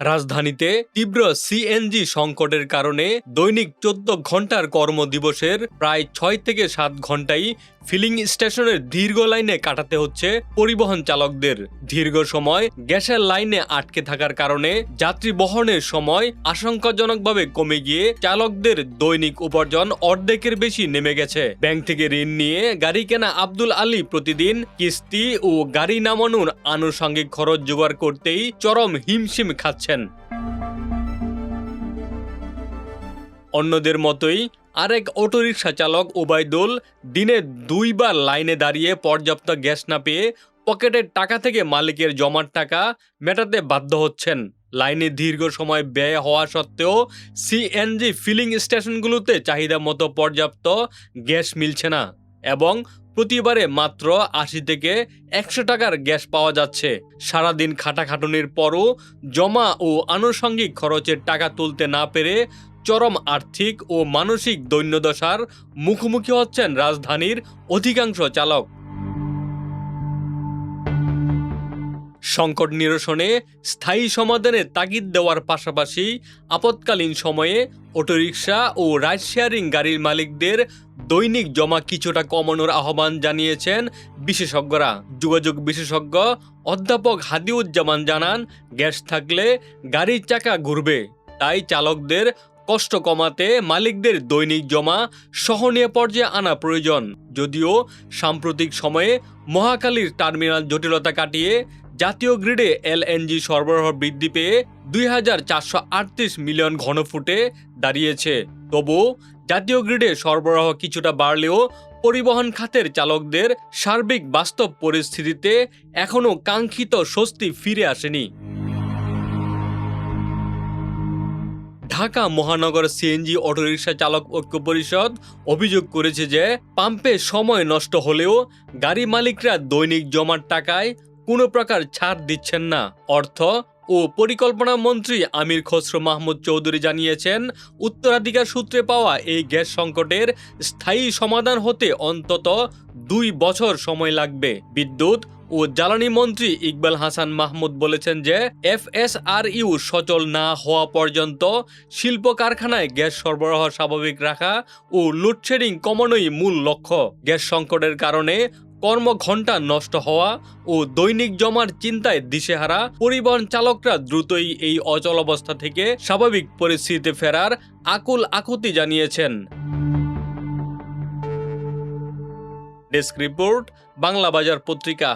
রাজধানীতে তীব্র সিএনজি সংকটের কারণে দৈনিক ১৪ ঘন্টার কর্মদিবসের প্রায় ৬ থেকে ৭ ঘন্টাই ফিলিং স্টেশনের দীর্ঘ লাইনে কাটাতে হচ্ছে পরিবহন চালকদের। দীর্ঘ সময় গ্যাসের লাইনে আটকে থাকার কারণে যাত্রী বহনের সময় আশঙ্কাজনকভাবে কমে গিয়ে চালকদের দৈনিক উপার্জন অর্ধেকের বেশি নেমে গেছে। ব্যাংক থেকে ঋণ নিয়ে গাড়ি কেনা আব্দুল আলী প্রতিদিন কিস্তি ও গাড়ি নামানোর আনুষঙ্গিক খরচ জোগাড় করতেই চরম হিমশিম খাচ্ছেন। অন্যদের মতোই আরেক অটোরিকশা চালক ওবায়দুল দিনে ২ বার লাইনে দাঁড়িয়ে পর্যাপ্ত গ্যাস না পেয়ে পকেটের টাকা থেকে মালিকের জমার টাকা মেটাতে বাধ্য হচ্ছেন। লাইনে দীর্ঘ সময় ব্যয় হওয়া সত্ত্বেও সিএনজি ফিলিং স্টেশনগুলোতে চাহিদা মতো পর্যাপ্ত গ্যাস মিলছে না এবং প্রতিবারে মাত্র ৮০ থেকে ১০০ টাকার গ্যাস পাওয়া যাচ্ছে। সারাদিন খাটাখাটুনির পরও জমা ও আনুষঙ্গিক খরচের টাকা তুলতে না পেরে চরম আর্থিক ও মানসিক দৈন্যদশার মুখোমুখি হচ্ছেন রাজধানীর অধিকাংশ চালক। সংকট নিরসনে স্থায়ী সমাধানের তাগিদ দেওয়ার পাশাপাশি আপৎকালীন সময়ে অটোরিকশা ও রাইড শেয়ারিং গাড়ির মালিকদের দৈনিক জমা কিছুটা কমানোর আহ্বান জানিয়েছেন বিশেষজ্ঞরা। যোগাযোগ বিশেষজ্ঞ অধ্যাপক হাদিউজ্জামান জানান, গ্যাস থাকলে গাড়ির চাকা ঘুরবে, তাই চালকদের কষ্ট কমাতে মালিকদের দৈনিক জমা সহনীয় পর্যায়ে আনা প্রয়োজন। যদিও সাম্প্রতিক সময়ে মহাখালীর টার্মিনাল জটিলতা কাটিয়ে জাতীয় গ্রিডে এলএনজি সরবরাহ বৃদ্ধি পেয়ে ২,৪৩৮ মিলিয়ন ঘনফুটে দাঁড়িয়েছে। তবুও জাতীয় গ্রিডে সরবরাহ কিছুটা বাড়লেও পরিবহন খাতের চালকদের সার্বিক বাস্তব পরিস্থিতিতে এখনও কাঙ্ক্ষিত স্বস্তি ফিরে আসেনি। ঢাকা মহানগর সিএনজি অটোরিকশা চালক ঐক্য পরিষদ অভিযোগ করেছে যে পাম্পে সময় নষ্ট হলেও গাড়ি মালিকরা দৈনিক জমার টাকায় কোনো প্রকার ছাড় দিচ্ছেন না। অর্থ ও পরিকল্পনা মন্ত্রী আমির খসরু মাহমুদ চৌধুরী জানিয়েছেন, উত্তরাধিকার সূত্রে পাওয়া এই গ্যাস সংকটের স্থায়ী সমাধান হতে অন্তত ২ বছর সময় লাগবে। বিদ্যুৎ ও জ্বালানি মন্ত্রী ইকবাল হাসান মাহমুদ বলেছেন যে এফএসআরইউ সচল না হওয়া পর্যন্ত শিল্প কারখানায় গ্যাস সরবরাহ স্বাভাবিক রাখা ও লোডশেডিং কমানোই মূল লক্ষ্য। গ্যাস সংকটের কারণে কর্মঘণ্টা নষ্ট হওয়া ও দৈনিক জমার চিন্তায় দিশেহারা পরিবহন চালকরা দ্রুতই এই অচলাবস্থা থেকে স্বাভাবিক পরিস্থিতিতে ফেরার আকুল আকুতি জানিয়েছেন। ডেস্ক রিপোর্ট, বাংলা বাজার পত্রিকা।